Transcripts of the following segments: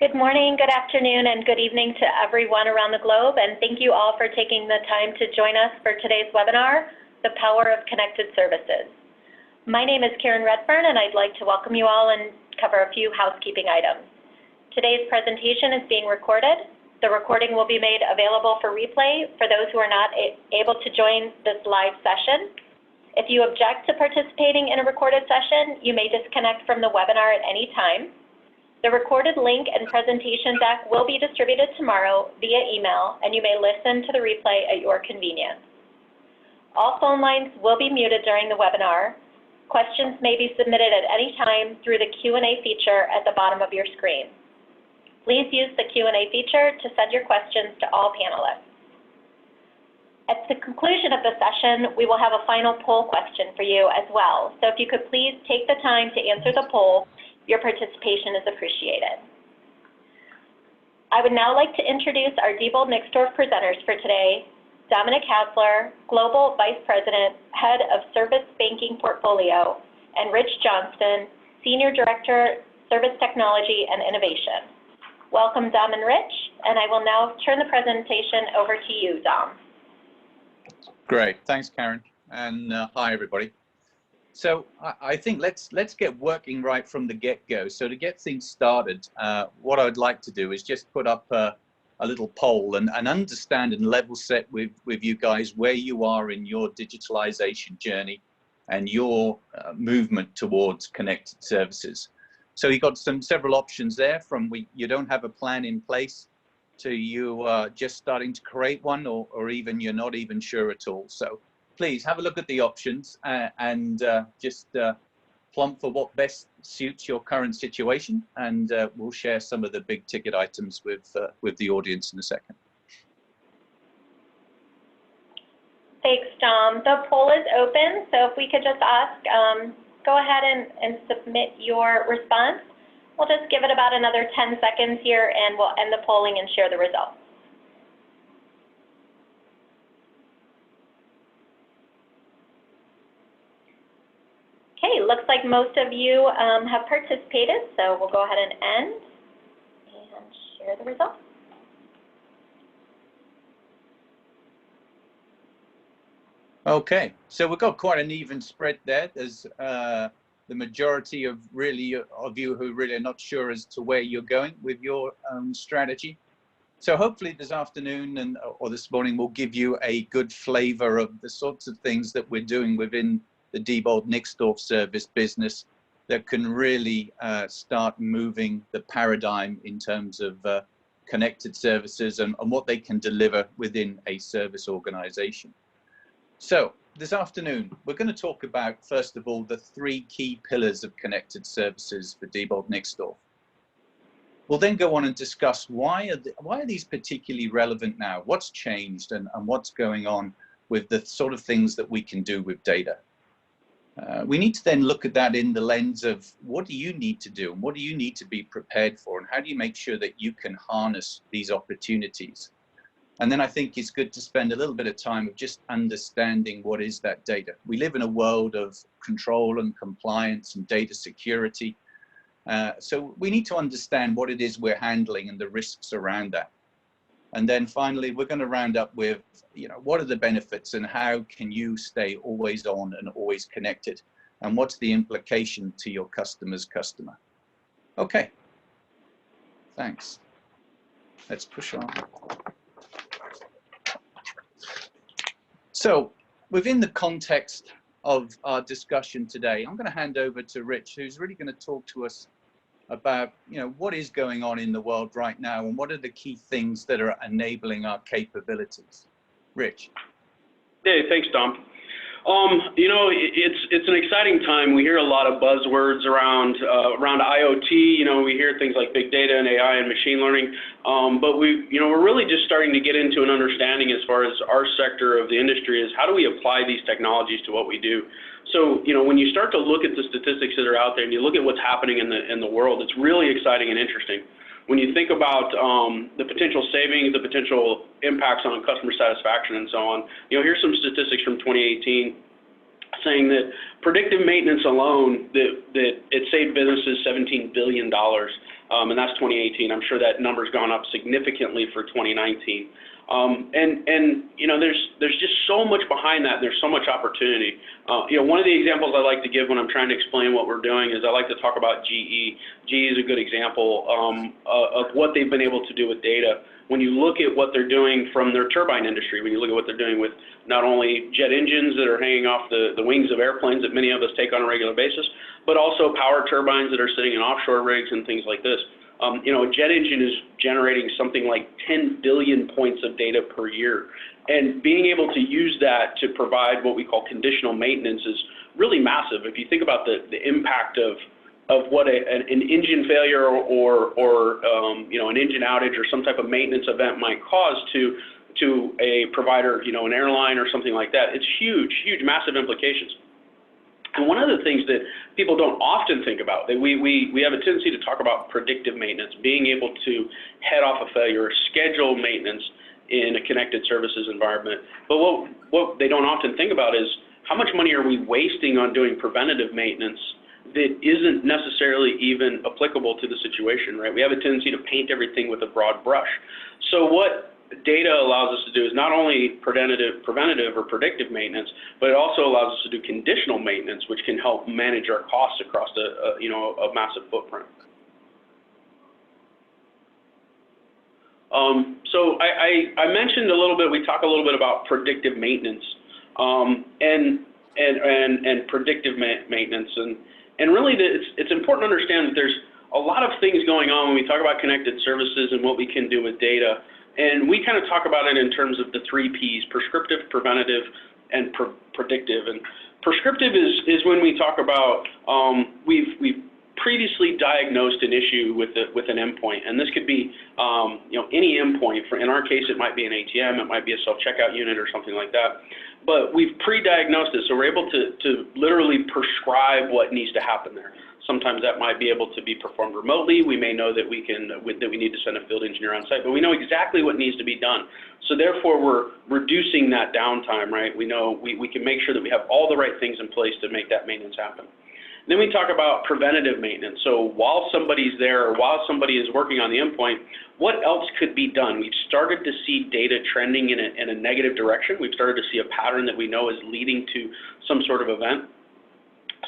Good morning, good afternoon, and good evening to everyone around the globe, and thank you all for taking the time to join us for today's webinar, The Power of Connected Services. My name is Karen Redfern, and I'd like to welcome you all and cover a few housekeeping items. Today's presentation is being recorded. The recording will be made available for replay for those who are not able to join this live session. If you object to participating in a recorded session, you may disconnect from the webinar at any time. The recorded link and presentation deck will be distributed tomorrow via email, and you may listen to the replay at your convenience. All phone lines will be muted during the webinar. Questions may be submitted at any time through the Q&A feature at the bottom of your screen. Please use the Q&A feature to send your questions to all panelists. At the conclusion of the session, we will have a final poll question for you as well. So if you could please take the time to answer the poll, your participation is appreciated. I would now like to introduce our Diebold Nixdorf presenters for today, Dominic Hassler, Global Vice President, Head of Service Banking Portfolio, and Rich Johnston, Senior Director, Service Technology and Innovation. Welcome, Dom and Rich, and I will now turn the presentation over to you, Dom. Great, thanks, Karen, and hi, everybody. So I think let's get working right from the get-go. So to get things started, what I'd like to do is just put up a little poll and understand and level set with you guys where you are in your digitalization journey and your movement towards connected services. So you've got several options there, from you don't have a plan in place to you just starting to create one, or even you're not even sure at all. So please have a look at the options and just plump for what best suits your current situation, and we'll share some of the big ticket items with the audience in a second. Thanks, Dom. The poll is open, so if we could just ask, go ahead and submit your response. We'll just give it about another 10 seconds here, and we'll end the polling and share the results. Okay, looks like most of you have participated, so we'll go ahead and end and share the results. Okay, so we've got quite an even spread there. There's the majority of you who really are not sure as to where you're going with your strategy. So hopefully this afternoon or this morning will give you a good flavor of the sorts of things that we're doing within the Diebold Nixdorf service business that can really start moving the paradigm in terms of connected services and what they can deliver within a service organization. So this afternoon, we're going to talk about, first of all, the three key pillars of connected services for Diebold Nixdorf. We'll then go on and discuss why are these particularly relevant now, what's changed, and what's going on with the sort of things that we can do with data. We need to then look at that in the lens of what do you need to do and what do you need to be prepared for, and how do you make sure that you can harness these opportunities. And then I think it's good to spend a little bit of time of just understanding what is that data. We live in a world of control and compliance and data security. So we need to understand what it is we're handling and the risks around that. And then finally, we're going to round up with, what are the benefits and how can you stay always on and always connected? And what's the implication to your customer's customer? Okay, thanks. Let's push on. So within the context of our discussion today, I'm going to hand over to Rich, who's really going to talk to us about what is going on in the world right now and what are the key things that are enabling our capabilities. Rich. Hey, thanks, Dom. It's an exciting time. We hear a lot of buzzwords around IoT. We hear things like big data and AI and machine learning. But we're really just starting to get into an understanding as far as our sector of the industry is how do we apply these technologies to what we do. So, when you start to look at the statistics that are out there and you look at what's happening in the world, it's really exciting and interesting. When you think about the potential savings, the potential impacts on customer satisfaction and so on, here's some statistics from 2018 saying that predictive maintenance alone, that it saved businesses $17 billion. and that's 2018. I'm sure that number's gone up significantly for 2019. And you know, there's just so much behind that. There's so much opportunity. You know, one of the examples I like to give when I'm trying to explain what we're doing is I like to talk about GE. GE is a good example of what they've been able to do with data. When you look at what they're doing from their turbine industry, when you look at what they're doing with not only jet engines that are hanging off the wings of airplanes that many of us take on a regular basis, but also power turbines that are sitting in offshore rigs and things like this. You know, a jet engine is generating something like 10 billion points of data per year. And being able to use that to provide what we call conditional maintenance is really massive. If you think about the impact of what an engine failure or you know, an engine outage or some type of maintenance event might cause to a provider, you know, an airline or something like that, it's huge, massive implications. And one of the things that people don't often think about, that we have a tendency to talk about predictive maintenance, being able to head off a failure or schedule maintenance in a connected services environment. But what they don't often think about is how much money are we wasting on doing preventative maintenance that isn't necessarily even applicable to the situation, right? We have a tendency to paint everything with a broad brush. So what data allows us to do is not only preventative or predictive maintenance, but it also allows us to do conditional maintenance, which can help manage our costs across you know, a massive footprint. So I mentioned a little bit, we talk a little bit about predictive maintenance and predictive maintenance, and really it's important to understand that there's a lot of things going on when we talk about connected services and what we can do with data. And we kind of talk about it in terms of the 3 Ps: prescriptive, preventative, and predictive. And prescriptive is when we talk about we've previously diagnosed an issue with an endpoint, and this could be you know, any endpoint. In our case, it might be an ATM, it might be a self-checkout unit or something like that. But we've pre-diagnosed it, so we're able to literally prescribe what needs to happen there. Sometimes that might be able to be performed remotely. We may know that we need to send a field engineer on site, but we know exactly what needs to be done. So therefore, we're reducing that downtime, right? We know we can make sure that we have all the right things in place to make that maintenance happen. Then we talk about preventative maintenance. So while somebody's there or while somebody is working on the endpoint, what else could be done? We've started to see data trending in a negative direction. We've started to see a pattern that we know is leading to some sort of event.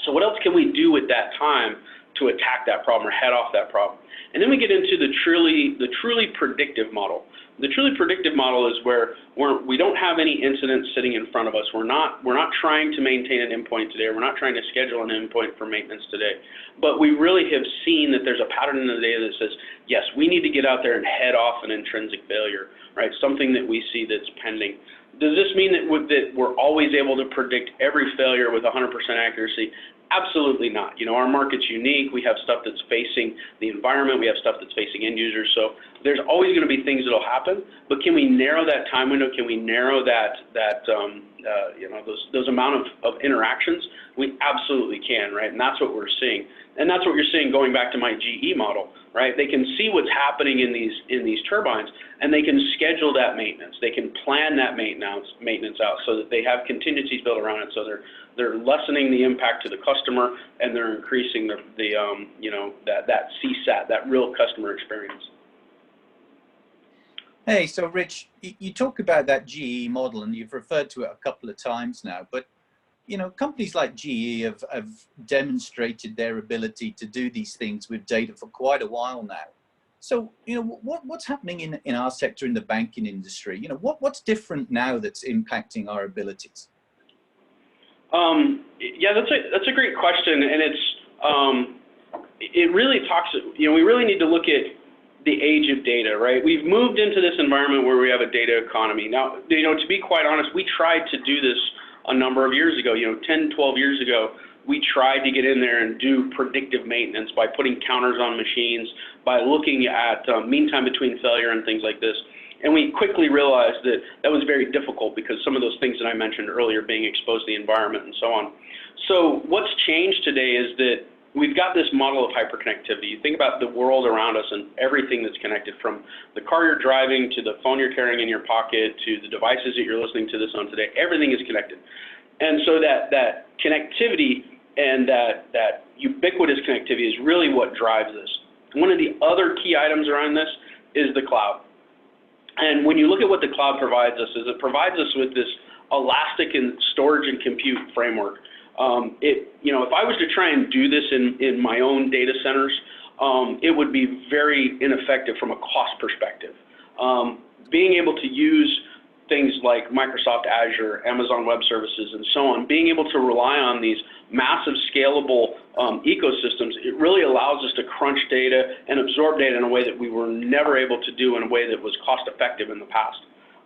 So what else can we do with that time to attack that problem or head off that problem? And then we get into the truly predictive model. The truly predictive model is where we don't have any incidents sitting in front of us. We're not trying to maintain an endpoint today. We're not trying to schedule an endpoint for maintenance today. But we really have seen that there's a pattern in the data that says, yes, we need to get out there and head off an intrinsic failure, right? Something that we see that's pending. Does this mean that we're always able to predict every failure with 100% accuracy? Absolutely not. You know, our market's unique. We have stuff that's facing the environment. We have stuff that's facing end users. So there's always going to be things that'll happen. But can we narrow that time window? Can we narrow that you know, those amount of interactions? We absolutely can, right? And that's what we're seeing. And that's what you're seeing going back to my GE model, right? They can see what's happening in these turbines, and they can schedule that maintenance. They can plan that maintenance out so that they have contingencies built around it. So they're lessening the impact to the customer, and they're increasing the you know, that CSAT, that real customer experience. Hey, so Rich, you talk about that GE model, and you've referred to it a couple of times now, but you know, companies like GE have demonstrated their ability to do these things with data for quite a while now. So, you know, what's happening in our sector, in the banking industry? You know, what's different now that's impacting our abilities? Yeah, that's a great question, and it really talks. You know, we really need to look at the age of data, right? We've moved into this environment where we have a data economy. Now, you know, to be quite honest, we tried to do this a number of years ago. You know, 10, 12 years ago, we tried to get in there and do predictive maintenance by putting counters on machines, by looking at mean time between failure and things like this. And we quickly realized that that was very difficult because some of those things that I mentioned earlier, being exposed to the environment and so on. So what's changed today is that we've got this model of hyperconnectivity. You think about the world around us and everything that's connected, from the car you're driving to the phone you're carrying in your pocket to the devices that you're listening to this on today. Everything is connected. And so that connectivity and that ubiquitous connectivity is really what drives this. One of the other key items around this is the cloud. And when you look at what the cloud provides us, is it provides us with this elastic and storage and compute framework. If I was to try and do this in my own data centers, it would be very ineffective from a cost perspective. Being able to use things like Microsoft Azure, Amazon Web Services, and so on, being able to rely on these massive scalable ecosystems, it really allows us to crunch data and absorb data in a way that we were never able to do in a way that was cost effective in the past.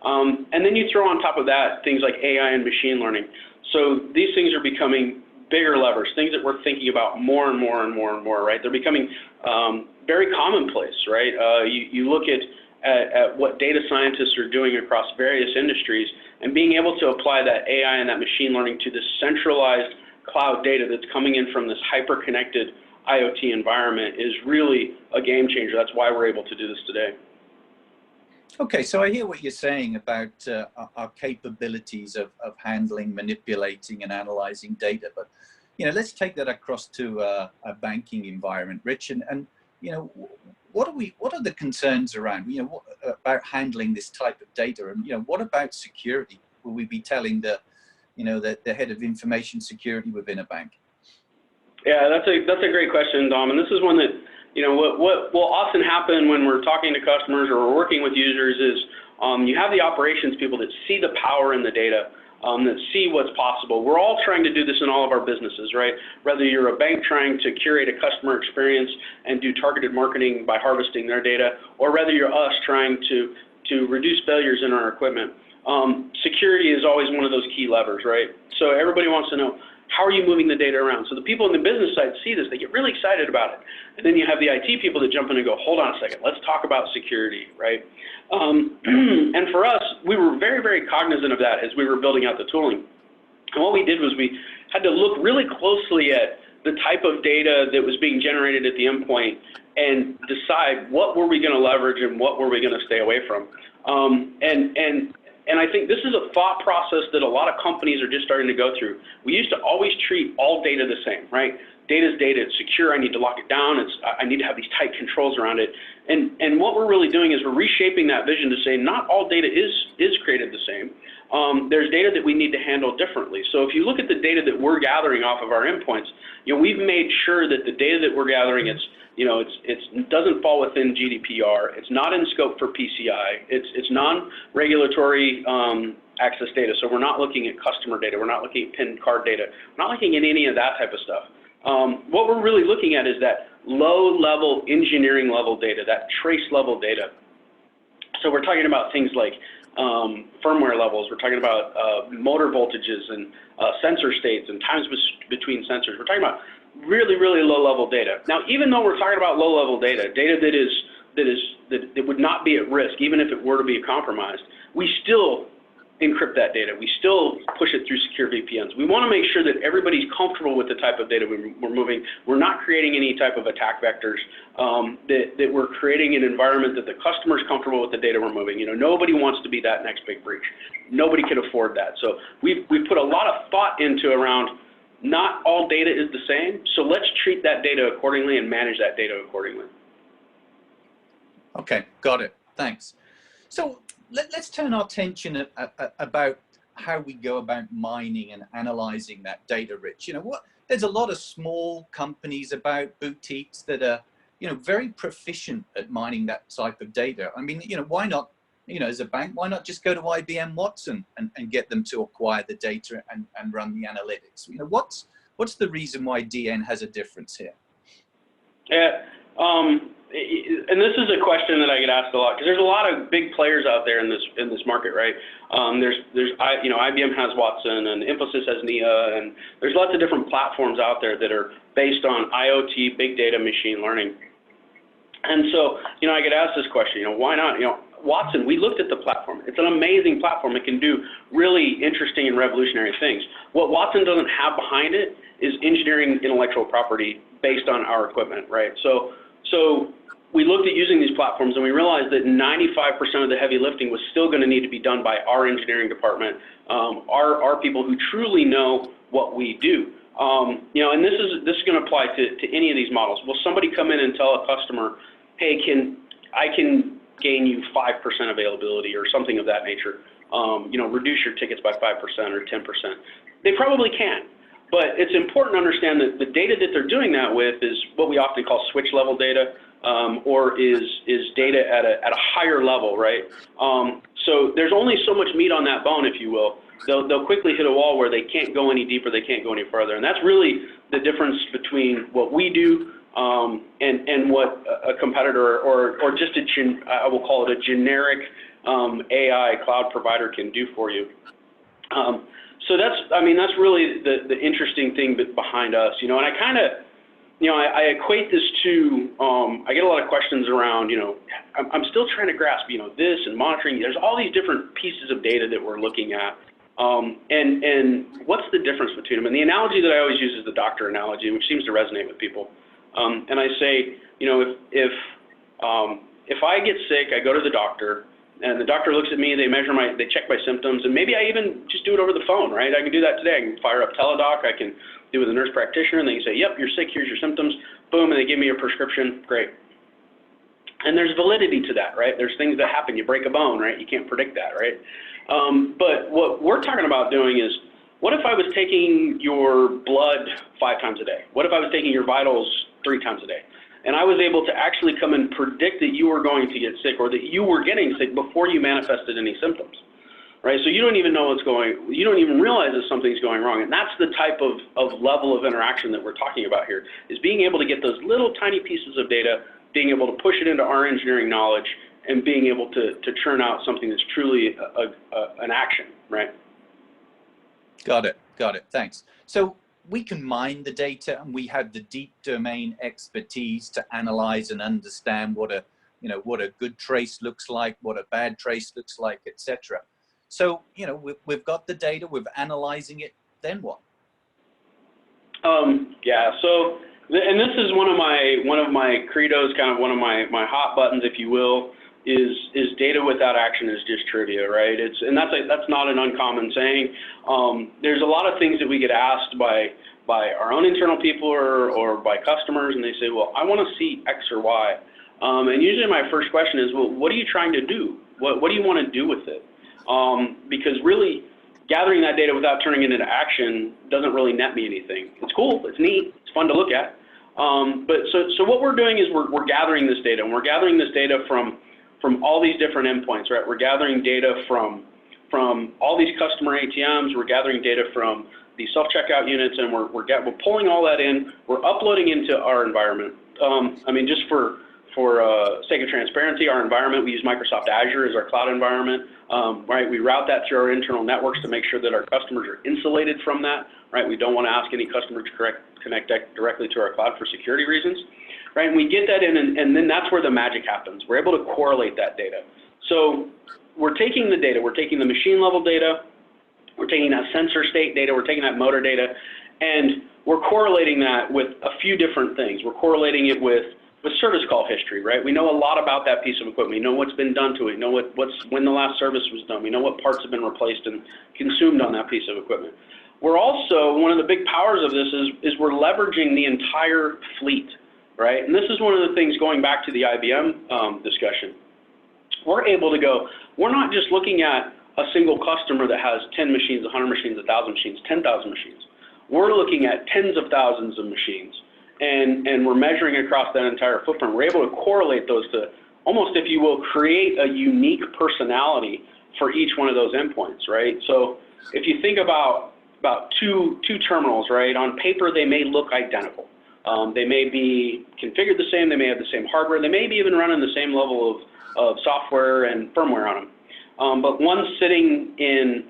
And then you throw on top of that things like AI and machine learning. So these things are becoming bigger levers, things that we're thinking about more and more and more and more, right? They're becoming very commonplace, right? You look at what data scientists are doing across various industries, and being able to apply that AI and that machine learning to this centralized cloud data that's coming in from this hyper-connected IoT environment is really a game changer. That's why we're able to do this today. Okay, so I hear what you're saying about our capabilities of handling, manipulating, and analyzing data, but let's take that across to a banking environment, Rich, and what are the concerns around about handling this type of data, and what about security? Will we be telling the head of information security within a bank? Yeah, that's a great question, Dom, and this is one that what will often happen when we're talking to customers or we're working with users is you have the operations people that see the power in the data, that see what's possible. We're all trying to do this in all of our businesses, right? Whether you're a bank trying to curate a customer experience and do targeted marketing by harvesting their data, or whether you're us trying to reduce failures in our equipment. Security is always one of those key levers, right? So everybody wants to know, how are you moving the data around? So the people on the business side see this, they get really excited about it. And then you have the IT people that jump in and go, hold on a second, let's talk about security, right? And for us, we were very, very cognizant of that as we were building out the tooling. And what we did was we had to look really closely at the type of data that was being generated at the endpoint and decide what were we going to leverage and what were we going to stay away from. And I think this is a thought process that a lot of companies are just starting to go through. We used to always treat all data the same, right? Data's data, it's secure, I need to lock it down, I need to have these tight controls around it. And what we're really doing is we're reshaping that vision to say not all data is created the same. There's data that we need to handle differently. So if you look at the data that we're gathering off of our endpoints, we've made sure that the data that we're gathering, it doesn't fall within GDPR. It's not in scope for PCI. It's non-regulatory access data. So we're not looking at customer data. We're not looking at PIN card data. We're not looking at any of that type of stuff. What we're really looking at is that low-level engineering level data, that trace level data. So we're talking about things like firmware levels. We're talking about motor voltages and sensor states and times between sensors. We're talking about really, really low-level data. Now, even though we're talking about low-level data, that would not be at risk, even if it were to be compromised, we still encrypt that data. We still push it through secure VPNs. We want to make sure that everybody's comfortable with the type of data we're moving. We're not creating any type of attack vectors, that we're creating an environment that the customer's comfortable with the data we're moving. Nobody wants to be that next big breach. Nobody can afford that. So we've put a lot of thought into around not all data is the same, so let's treat that data accordingly and manage that data accordingly. Okay, got it. Thanks. So let's turn our attention about how we go about mining and analyzing that data, Rich. There's a lot of small companies about, boutiques that are, very proficient at mining that type of data. I mean, why not, as a bank, why not just go to IBM Watson and get them to acquire the data and run the analytics? What's the reason why DN has a difference here? Yeah. And this is a question that I get asked a lot because there's a lot of big players out there in this market, right? IBM has Watson and Infosys has NIA, and there's lots of different platforms out there that are based on IoT, big data, machine learning. And so, I get asked this question, why not? Watson, we looked at the platform. It's an amazing platform. It can do really interesting and revolutionary things. What Watson doesn't have behind it is engineering intellectual property based on our equipment, right? So we looked at using these platforms and we realized that 95% of the heavy lifting was still going to need to be done by our engineering department, our people who truly know what we do. You know, and this is going to apply to any of these models. Will somebody come in and tell a customer, hey, I can gain you 5% availability or something of that nature? You know, reduce your tickets by 5% or 10%. They probably can, but it's important to understand that the data that they're doing that with is what we often call switch level data, or is data at a higher level, right? So there's only so much meat on that bone, if you will. They'll quickly hit a wall where they can't go any deeper, they can't go any further, and that's really the difference between what we do and what a competitor or just I will call it a generic AI cloud provider can do for you. So that's really the interesting thing behind us, you know, and I kind of, you know, I equate this to, I get a lot of questions around, you know, I'm still trying to grasp, you know, this and monitoring. There's all these different pieces of data that we're looking at. And what's the difference between them? And the analogy that I always use is the doctor analogy, which seems to resonate with people. And I say, you know, if I get sick, I go to the doctor, and the doctor looks at me, they check my symptoms, and maybe I even just do it over the phone, right? I can do that today. I can fire up Teladoc, I can do it with a nurse practitioner, and they can say, yep, you're sick, here's your symptoms, boom, and they give me a prescription, great. And there's validity to that, right? There's things that happen, you break a bone, right? You can't predict that, right? But what we're talking about doing is, what if I was taking your blood 5 times a day? What if I was taking your vitals 3 times a day? And I was able to actually come and predict that you were going to get sick or that you were getting sick before you manifested any symptoms, right? So you don't even know you don't even realize that something's going wrong. And that's the type of level of interaction that we're talking about here, is being able to get those little tiny pieces of data, being able to push it into our engineering knowledge, and being able to churn out something that's truly an action, right? Got it, thanks. So we can mine the data, and we have the deep domain expertise to analyze and understand what a good trace looks like, what a bad trace looks like, etc. So, you know, we've got the data, we're analyzing it, then what? Yeah, so, and this is one of my credos, kind of one of my hot buttons, if you will, is data without action is just trivia, right? And that's not an uncommon saying. There's a lot of things that we get asked by our own internal people or by customers, and they say, well, I want to see X or Y. And usually my first question is, well, what are you trying to do? What do you want to do with it? Because really, gathering that data without turning it into action doesn't really net me anything. It's cool, it's neat, it's fun to look at. But so what we're doing is we're gathering this data, and we're gathering this data from all these different endpoints, right? We're gathering data from all these customer ATMs, we're gathering data from the self-checkout units, and we're pulling all that in, we're uploading into our environment. I mean, just for sake of transparency, our environment, we use Microsoft Azure as our cloud environment, right? We route that through our internal networks to make sure that our customers are insulated from that, right? We don't want to ask any customer to connect directly to our cloud for security reasons. Right, and we get that in, and then that's where the magic happens. We're able to correlate that data. So we're taking the data, we're taking the machine level data, we're taking that sensor state data, we're taking that motor data, and we're correlating that with a few different things. We're correlating it with service call history, right? We know a lot about that piece of equipment. We know what's been done to it. We know when the last service was done. We know what parts have been replaced and consumed on that piece of equipment. We're also, one of the big powers of this is we're leveraging the entire fleet. Right, and this is one of the things going back to the IBM discussion. We're able to go, we're not just looking at a single customer that has 10 machines, 100 machines, 1,000 machines, 10,000 machines. We're looking at tens of thousands of machines, and we're measuring across that entire footprint. We're able to correlate those to almost, if you will, create a unique personality for each one of those endpoints, right? So if you think about two terminals, right, on paper they may look identical. They may be configured the same, they may have the same hardware, they may be even running the same level of software and firmware on them. But one's sitting in,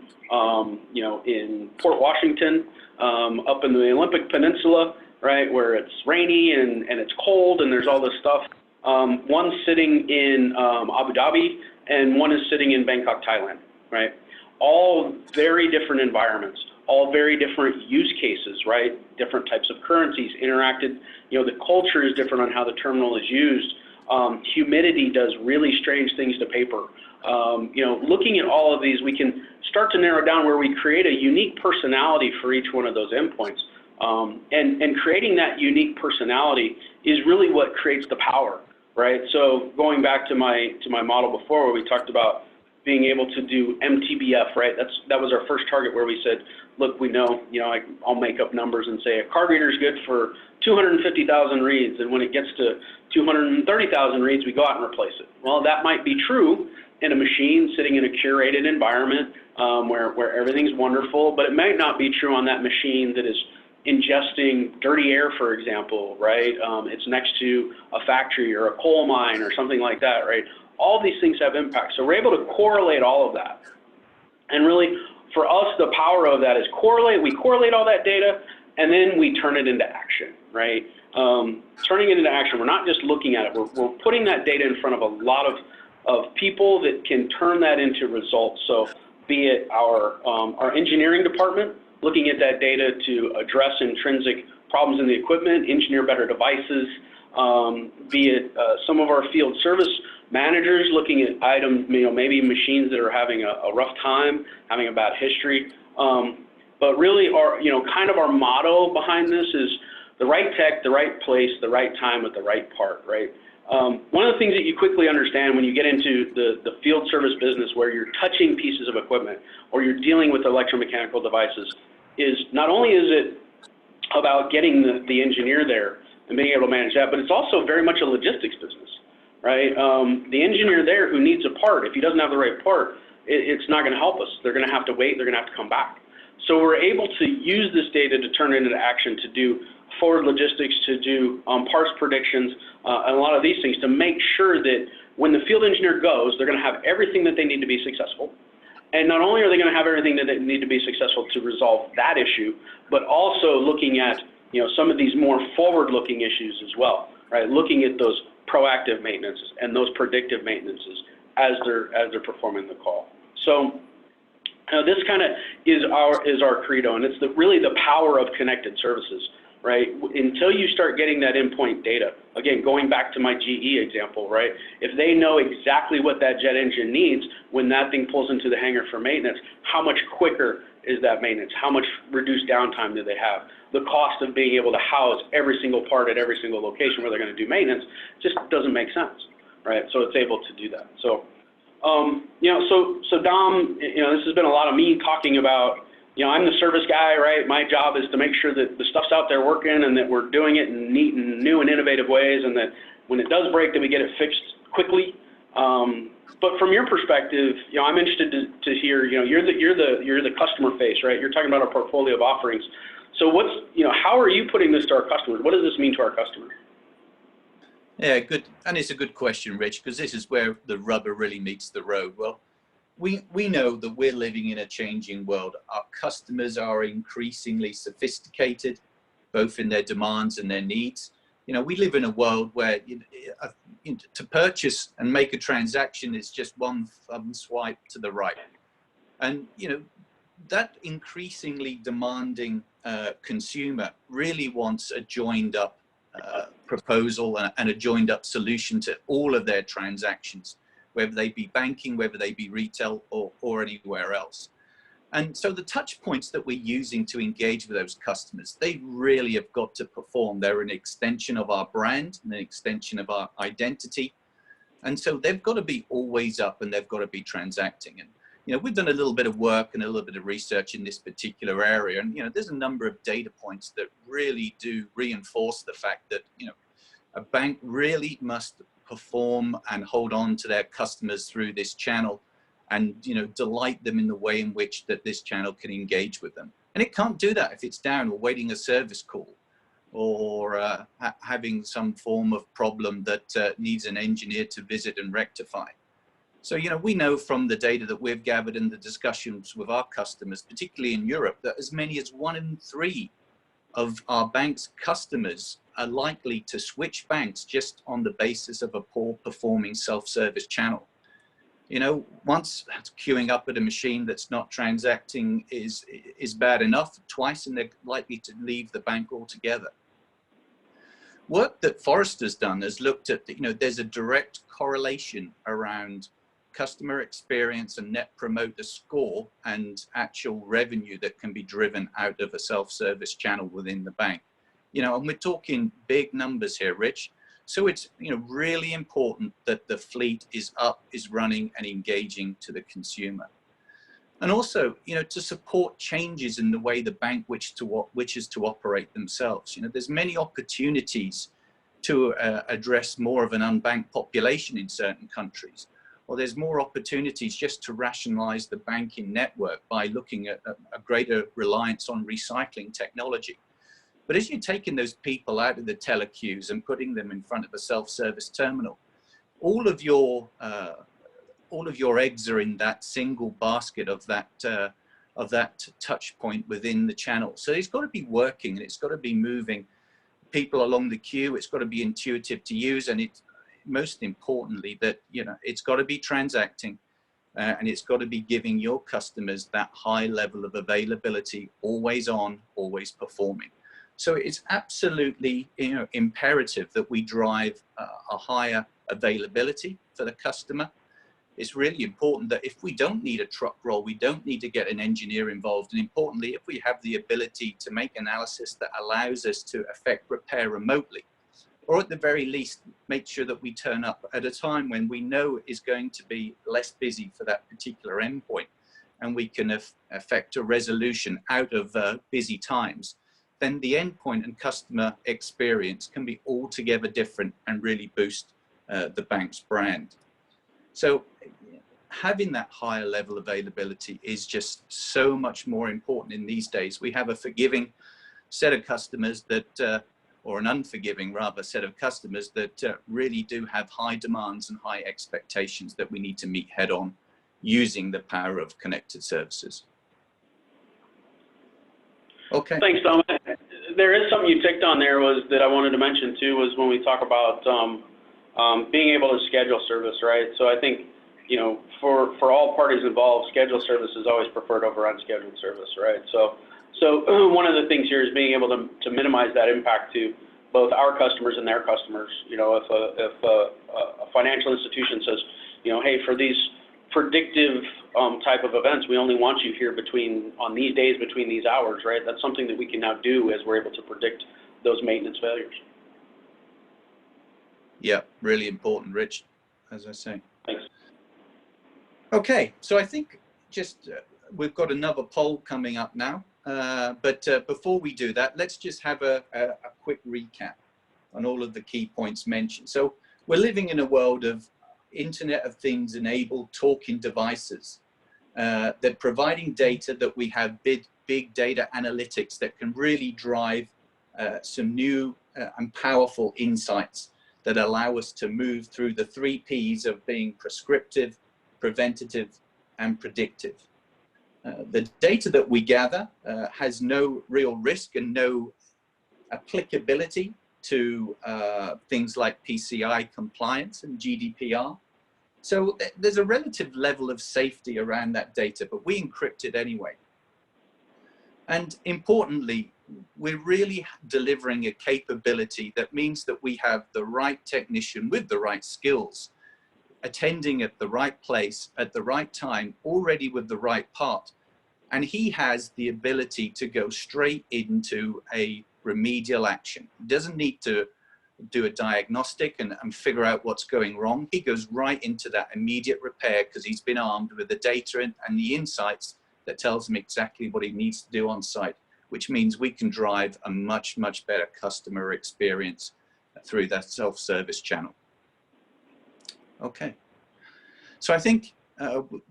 in Port Washington, up in the Olympic Peninsula, right, where it's rainy and it's cold and there's all this stuff. One's sitting in Abu Dhabi, and one is sitting in Bangkok, Thailand, right? All very different environments. All very different use cases, right? Different types of currencies interacted. You know, the culture is different on how the terminal is used. Humidity does really strange things to paper. You know, looking at all of these, we can start to narrow down where we create a unique personality for each one of those endpoints. And creating that unique personality is really what creates the power, right? So going back to my model before, where we talked about being able to do MTBF, right? That was our first target, where we said, look, we know, I'll make up numbers and say a card reader is good for 250,000 reads, and when it gets to 230,000 reads, we go out and replace it. Well, that might be true in a machine sitting in a curated environment where everything's wonderful, but it might not be true on that machine that is ingesting dirty air, for example, right? It's next to a factory or a coal mine or something like that, right? All these things have impact. So we're able to correlate all of that. And really, for us, the power of that is we correlate all that data, and then we turn it into action, right? Turning it into action, we're not just looking at it, we're putting that data in front of a lot of people that can turn that into results. So be it our engineering department, looking at that data to address intrinsic problems in the equipment, engineer better devices, be it some of our field service managers looking at items, maybe machines that are having a rough time, having a bad history. But really, kind of our motto behind this is the right tech, the right place, the right time with the right part, right? One of the things that you quickly understand when you get into the field service business, where you're touching pieces of equipment or you're dealing with electromechanical devices, is not only is it about getting the engineer there and being able to manage that, but it's also very much a logistics business, right? The engineer there who needs a part, if he doesn't have the right part, it's not going to help us. They're going to have to wait. They're going to have to come back. So we're able to use this data to turn it into action, to do forward logistics, to do parts predictions, and a lot of these things, to make sure that when the field engineer goes, they're going to have everything that they need to be successful. And not only are they going to have everything that they need to be successful to resolve that issue, but also looking at some of these more forward-looking issues as well, right? Looking at those proactive maintenances and those predictive maintenances as they're performing the call. So this kind of is our credo, and it's really the power of connected services, right? Until you start getting that endpoint data, again, going back to my GE example, right? If they know exactly what that jet engine needs when that thing pulls into the hangar for maintenance, how much quicker is that maintenance? How much reduced downtime do they have? The cost of being able to house every single part at every single location where they're going to do maintenance just doesn't make sense, right? So it's able to do that. So, so Dom, this has been a lot of me talking about, I'm the service guy, right? My job is to make sure that the stuff's out there working and that we're doing it in neat and new and innovative ways, and that when it does break, that we get it fixed quickly. But from your perspective, I'm interested to hear, you're the customer face, right? You're talking about our portfolio of offerings. So how are you putting this to our customers? What does this mean to our customers? Yeah, good. And it's a good question, Rich, because this is where the rubber really meets the road. Well, we know that we're living in a changing world. Our customers are increasingly sophisticated, both in their demands and their needs. We live in a world where to purchase and make a transaction is just one thumb swipe to the right. And, that increasingly demanding consumer really wants a joined up proposal and a joined up solution to all of their transactions, whether they be banking, whether they be retail or anywhere else. And so the touch points that we're using to engage with those customers, they really have got to perform. They're an extension of our brand and an extension of our identity. And so they've got to be always up and they've got to be transacting. And, we've done a little bit of work and a little bit of research in this particular area. And, there's a number of data points that really do reinforce the fact that, a bank really must perform and hold on to their customers through this channel and, delight them in the way in which that this channel can engage with them. And it can't do that if it's down or waiting a service call or having some form of problem that needs an engineer to visit and rectify. So, we know from the data that we've gathered in the discussions with our customers, particularly in Europe, that as many as 1 in 3 of our bank's customers are likely to switch banks just on the basis of a poor performing self-service channel. Once queuing up at a machine that's not transacting is bad enough, twice, and they're likely to leave the bank altogether. Work that Forrester's done has looked at, there's a direct correlation around customer experience and net promoter score and actual revenue that can be driven out of a self-service channel within the bank. You know, and we're talking big numbers here, Rich. So it's, you know, really important that the fleet is up, is running and engaging to the consumer. And also, you know, to support changes in the way the bank wishes to operate themselves. You know, there's many opportunities to address more of an unbanked population in certain countries, or there's more opportunities just to rationalize the banking network by looking at a greater reliance on recycling technology. But as you're taking those people out of the teller queues and putting them in front of a self-service terminal, all of your eggs are in that single basket of that touch point within the channel. So it's got to be working and it's got to be moving people along the queue. It's got to be intuitive to use, and it's most importantly that, you know, it's got to be transacting and it's got to be giving your customers that high level of availability, always on, always performing. So it's absolutely, you know, imperative that we drive a higher availability for the customer. It's really important that if we don't need a truck roll, we don't need to get an engineer involved. And importantly, if we have the ability to make analysis that allows us to effect repair remotely, or at the very least, make sure that we turn up at a time when we know is going to be less busy for that particular endpoint, and we can effect a resolution out of busy times, then the endpoint and customer experience can be altogether different and really boost the bank's brand. So having that higher level of availability is just so much more important in these days. We have a forgiving set of customers that, or an unforgiving rather set of customers that really do have high demands and high expectations that we need to meet head on using the power of connected services. Okay. Thanks, Tom. There is something you ticked on there was that I wanted to mention too, was when we talk about being able to schedule service, right? So I think, you know, for all parties involved, scheduled service is always preferred over unscheduled service, right? So one of the things here is being able to minimize that impact to both our customers and their customers. You know, if a financial institution says, you know, hey, for these predictive type of events, we only want you here on these days between these hours, right? That's something that we can now do as we're able to predict those maintenance failures. Yeah, really important, Rich, as I say. Thanks. Okay, so I think just we've got another poll coming up now, but before we do that, let's just have a quick recap on all of the key points mentioned. So we're living in a world of Internet of Things enabled talking devices. They're providing data that we have big data analytics that can really drive some new and powerful insights that allow us to move through the 3 Ps of being prescriptive, preventative, and predictive. The data that we gather has no real risk and no applicability to things like PCI compliance and GDPR. So there's a relative level of safety around that data, but we encrypt it anyway. And importantly, we're really delivering a capability that means that we have the right technician with the right skills, attending at the right place at the right time, already with the right part. And he has the ability to go straight into a remedial action. He doesn't need to do a diagnostic and figure out what's going wrong. He goes right into that immediate repair because he's been armed with the data and the insights that tells him exactly what he needs to do on site, which means we can drive a much better customer experience through that self-service channel. Okay, so I think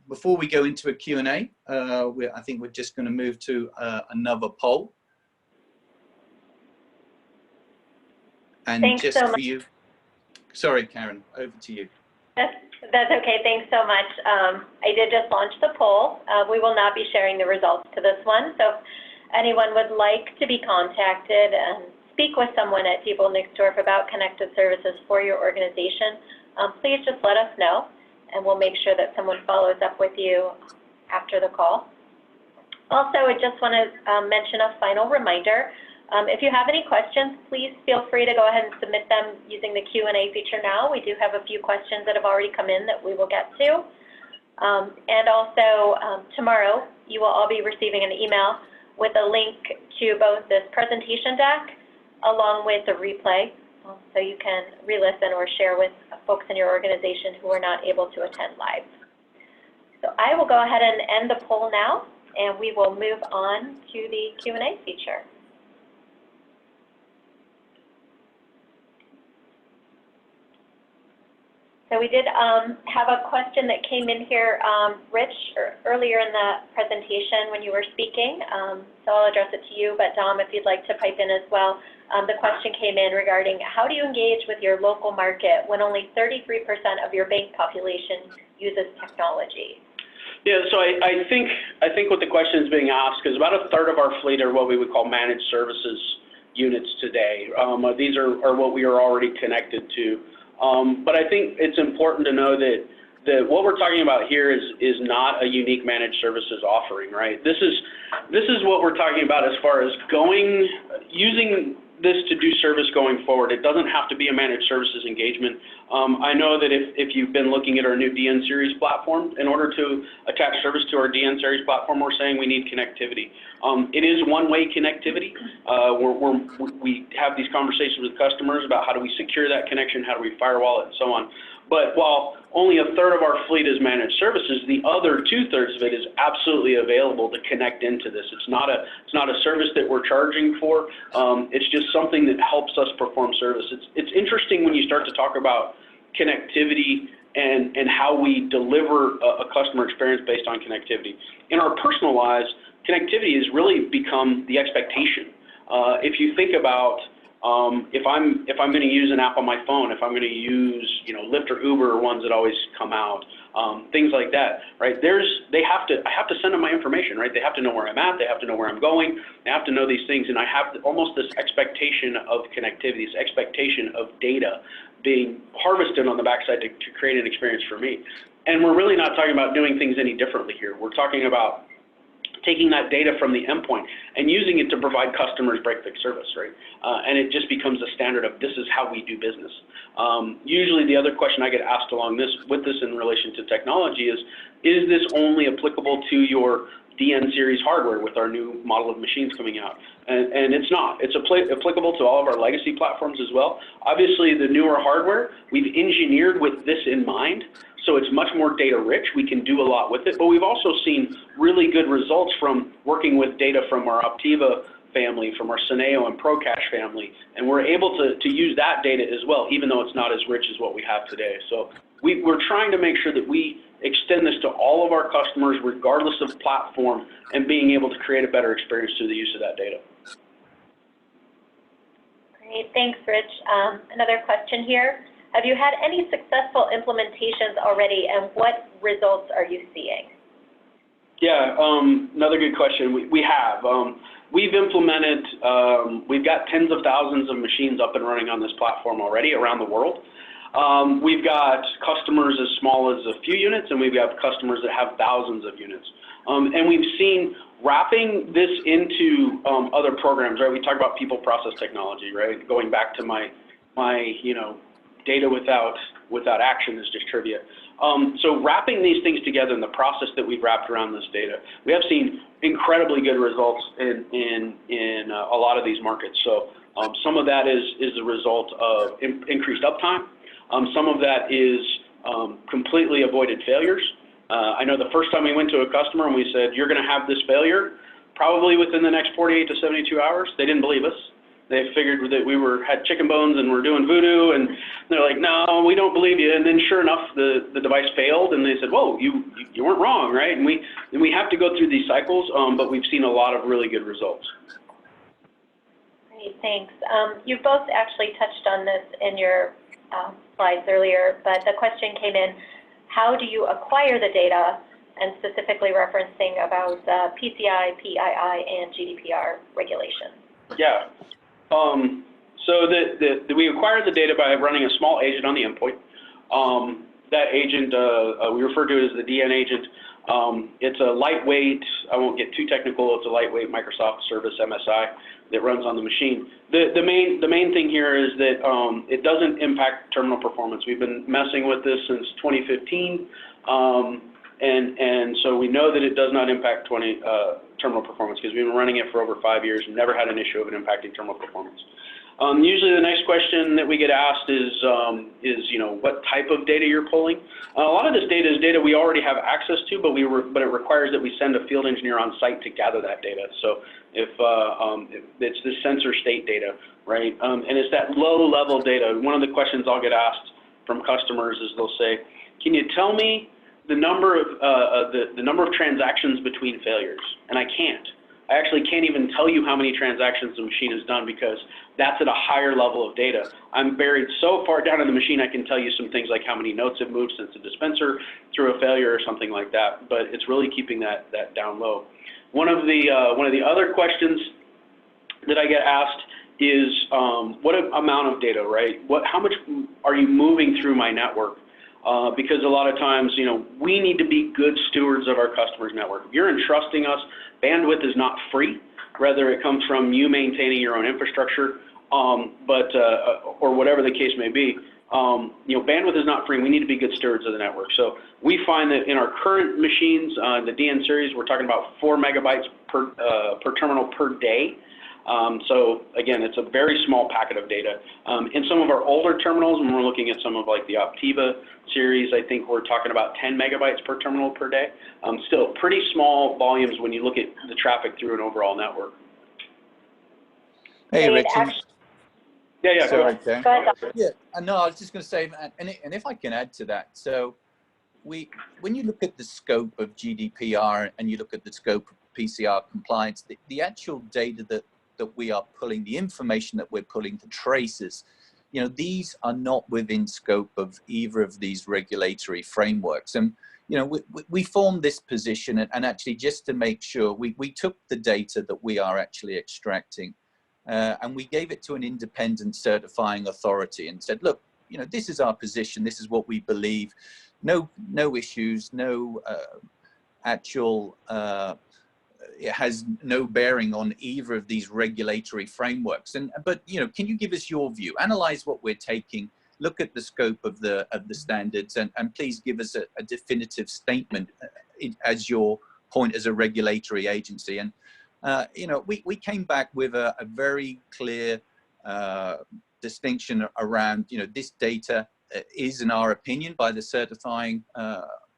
before we go into a Q&A, I think we're just going to move to another poll. And Thanks just so for much. you, sorry, Karen, over to you. That's okay. Thanks so much. I did just launch the poll. We will not be sharing the results to this one. So if anyone would like to be contacted and speak with someone at Diebold Nixdorf about connected services for your organization, please just let us know, and we'll make sure that someone follows up with you after the call. Also, I just want to mention a final reminder. If you have any questions, please feel free to go ahead and submit them using the Q&A feature now. We do have a few questions that have already come in that we will get to. And also, tomorrow, you will all be receiving an email with a link to both this presentation deck along with the replay, so you can re-listen or share with folks in your organization who are not able to attend live. So I will go ahead and end the poll now, and we will move on to the Q&A feature. So we did have a question that came in here, Rich, earlier in the presentation when you were speaking. So I'll address it to you, but Dom, if you'd like to pipe in as well. The question came in regarding how do you engage with your local market when only 33% of your bank population uses technology? Yeah, so I think what the question is being asked is about a third of our fleet are what we would call managed services units today. These are what we are already connected to. But I think it's important to know that what we're talking about here is not a unique managed services offering, right? This is what we're talking about as far as using this to do service going forward. It doesn't have to be a managed services engagement. I know that if you've been looking at our new DN series platform, in order to attach service to our DN series platform, we're saying we need connectivity. It is one-way connectivity. We have these conversations with customers about how do we secure that connection, how do we firewall it, and so on. But while only a third of our fleet is managed services, the other 2/3 of it is absolutely available to connect into this. It's not a service that we're charging for. It's just something that helps us perform service. It's interesting when you start to talk about connectivity and how we deliver a customer experience based on connectivity. In our personal lives, connectivity has really become the expectation. If you think about if I'm going to use an app on my phone, if I'm going to use Lyft or Uber are ones that always come out, things like that, right? I have to send them my information, right? They have to know where I'm at, they have to know where I'm going, they have to know these things, and I have almost this expectation of connectivity, this expectation of data being harvested on the backside to create an experience for me. And we're really not talking about doing things any differently here. We're talking about taking that data from the endpoint and using it to provide customers break-fix service, right? And it just becomes a standard of this is how we do business. Usually the other question I get asked with this in relation to technology is this only applicable to your DN series hardware with our new model of machines coming out? And it's not. It's applicable to all of our legacy platforms as well. Obviously, the newer hardware, we've engineered with this in mind, so it's much more data rich. We can do a lot with it, but we've also seen really good results from working with data from our Optiva family, from our Syneo and ProCache family, and we're able to use that data as well, even though it's not as rich as what we have today. So we're trying to make sure that we extend this to all of our customers, regardless of platform, and being able to create a better experience through the use of that data. Great, thanks, Rich. Another question here. Have you had any successful implementations already, and what results are you seeing? Yeah, another good question. We have. We've implemented, we've got tens of thousands of machines up and running on this platform already around the world. We've got customers as small as a few units, and we've got customers that have thousands of units. And we've seen wrapping this into other programs, right? We talk about people process technology, right? Going back to my data without action is just trivia. So wrapping these things together in the process that we've wrapped around this data, we have seen incredibly good results in a lot of these markets. So some of that is the result of increased uptime. Some of that is completely avoided failures. I know the first time we went to a customer and we said, you're going to have this failure probably within the next 48 to 72 hours. They didn't believe us. They figured that we had chicken bones and we're doing voodoo, and they're like, no, we don't believe you. And then sure enough, the device failed, and they said, whoa, you weren't wrong, right? And we have to go through these cycles, but we've seen a lot of really good results. Great, thanks. You both actually touched on this in your slides earlier, but the question came in, how do you acquire the data, and specifically referencing about PCI, PII, and GDPR regulations? Yeah. So we acquire the data by running a small agent on the endpoint. That agent, we refer to it as the DN agent. It's a lightweight, I won't get too technical, it's a lightweight Microsoft service, MSI, that runs on the machine. The main thing here is that it doesn't impact terminal performance. We've been messing with this since 2015. And so we know that it does not impact terminal performance because we've been running it for over 5 years and never had an issue of it impacting terminal performance. Usually the next question that we get asked is what type of data you're pulling. A lot of this data is data we already have access to, but it requires that we send a field engineer on site to gather that data. So if it's the sensor state data, right? And it's that low-level data. One of the questions I'll get asked from customers is they'll say, "Can you tell me the number of transactions between failures?" And I can't. I actually can't even tell you how many transactions the machine has done because that's at a higher level of data. I'm buried so far down in the machine, I can tell you some things like how many notes have moved since the dispenser through a failure or something like that, but it's really keeping that down low. One of the other questions that I get asked is what amount of data, right? How much are you moving through my network? Because a lot of times, we need to be good stewards of our customers' network. If you're entrusting us, bandwidth is not free. Rather, it comes from you maintaining your own infrastructure, or whatever the case may be. Bandwidth is not free. We need to be good stewards of the network. So we find that in our current machines, the DN series, we're talking about 4 megabytes per terminal per day. So again, it's a very small packet of data. In some of our older terminals, when we're looking at some of like the Optiva series, I think we're talking about 10 megabytes per terminal per day. Still pretty small volumes when you look at the traffic through an overall network. Hey, Rich. Yeah. Sorry, Go ahead. Yeah, no, I was just going to say, and if I can add to that, so when you look at the scope of GDPR and you look at the scope of PCR compliance, the actual data that we are pulling, the information that we're pulling, the traces, these are not within scope of either of these regulatory frameworks. And, we formed this position and actually just to make sure we took the data that we are actually extracting and we gave it to an independent certifying authority and said, look, this is our position. This is what we believe. No issues, no actual, it has no bearing on either of these regulatory frameworks. But can you give us your view? Analyze what we're taking, look at the scope of the standards, and please give us a definitive statement as your point as a regulatory agency. And we came back with a very clear distinction around this data is, in our opinion, by the certifying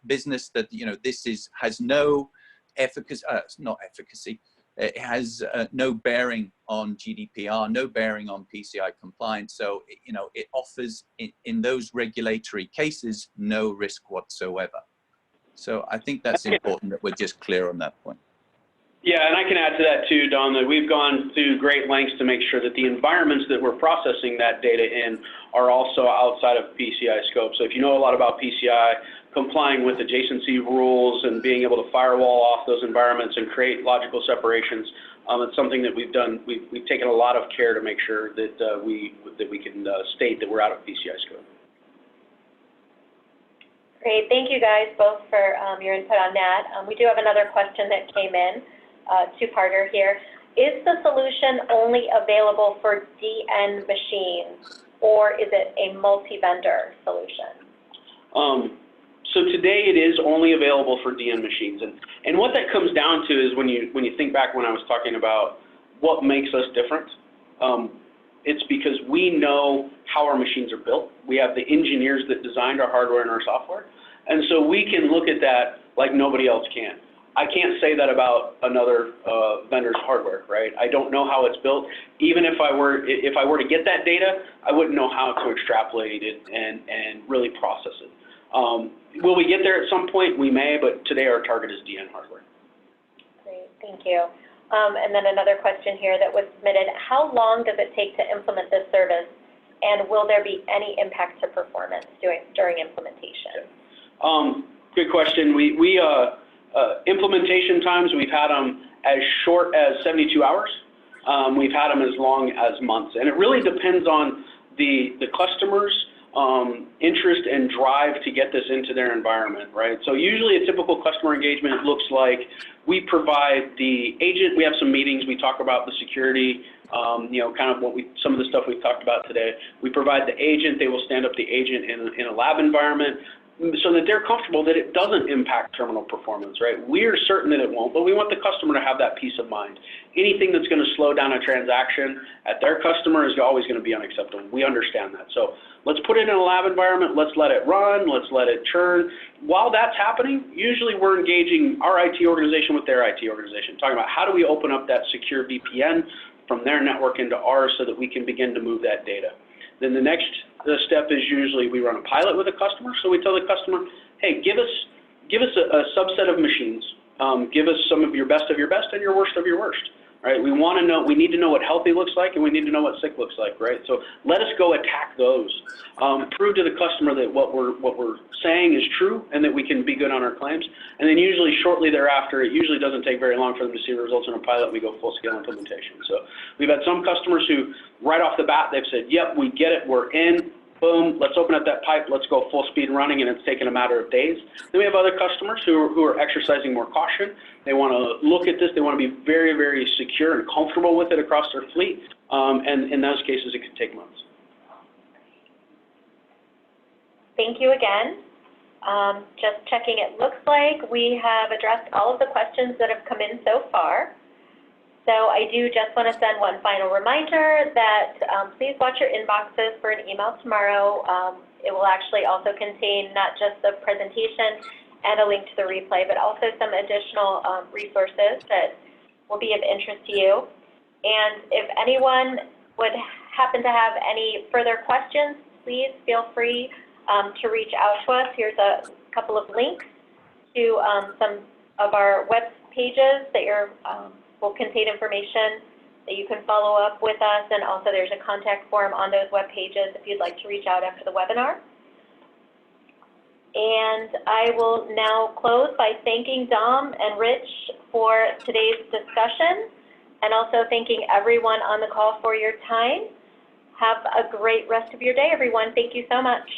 business, that this has no efficacy, not efficacy. It has no bearing on GDPR, no bearing on PCI compliance. So, it offers in those regulatory cases no risk whatsoever. So I think that's important that we're just clear on that point. Yeah, and I can add to that too, Don, that we've gone through great lengths to make sure that the environments that we're processing that data in are also outside of PCI scope. So if you know a lot about PCI, complying with adjacency rules and being able to firewall off those environments and create logical separations, it's something that we've done. We've taken a lot of care to make sure that we can state that we're out of PCI scope. Great, thank you guys both for your input on that. We do have another question that came in, two-parter here. Is the solution only available for DN machines, or is it a multi-vendor solution? So today it is only available for DN machines, and what that comes down to is when you think back when I was talking about what makes us different, it's because we know how our machines are built. We have the engineers that designed our hardware and our software, and so we can look at that like nobody else can. I can't say that about another vendor's hardware, right? I don't know how it's built. Even if I were to get that data, I wouldn't know how to extrapolate it and really process it. Will we get there at some point? We may, but today our target is DN hardware. Great, thank you. And then another question here that was submitted. How long does it take to implement this service, and will there be any impact to performance during implementation? Good question. Implementation times, we've had them as short as 72 hours. We've had them as long as months. And it really depends on the customer's interest and drive to get this into their environment, right? So usually a typical customer engagement looks like we provide the agent, we have some meetings, we talk about the security, kind of some of the stuff we've talked about today. We provide the agent, they will stand up the agent in a lab environment. so that they're comfortable that it doesn't impact terminal performance, right? We're certain that it won't, but we want the customer to have that peace of mind. Anything that's going to slow down a transaction at their customer is always going to be unacceptable. We understand that. So let's put it in a lab environment, let's let it run, let's let it churn. While that's happening, usually we're engaging our IT organization with their IT organization, talking about how do we open up that secure VPN from their network into ours so that we can begin to move that data. Then the next step is usually we run a pilot with a customer. So we tell the customer, hey, give us a subset of machines. Give us some of your best and your worst of your worst. Right? We want to know. We need to know what healthy looks like, and we need to know what sick looks like. Right? So let us go attack those. Prove to the customer that what we're saying is true, and that we can be good on our claims. And then usually shortly thereafter, it usually doesn't take very long for them to see the results in a pilot. We go full scale implementation. So we've had some customers who, right off the bat, they've said, "Yep, we get it. We're in. Boom, let's open up that pipe, let's go full speed running," and it's taken a matter of days. Then we have other customers who are exercising more caution. They want to look at this, they want to be very, very secure and comfortable with it across their fleet, and in those cases it could take months. Thank you again. Just checking, it looks like we have addressed all of the questions that have come in so far. So I do just want to send one final reminder that please watch your inboxes for an email tomorrow. It will actually also contain not just the presentation and a link to the replay, but also some additional resources that will be of interest to you. And if anyone would happen to have any further questions, please feel free to reach out to us. Here's a couple of links to some of our web pages that will contain information that you can follow up with us, and also there's a contact form on those web pages if you'd like to reach out after the webinar. And I will now close by thanking Dom and Rich for today's discussion, and also thanking everyone on the call for your time. Have a great rest of your day, everyone. Thank you so much.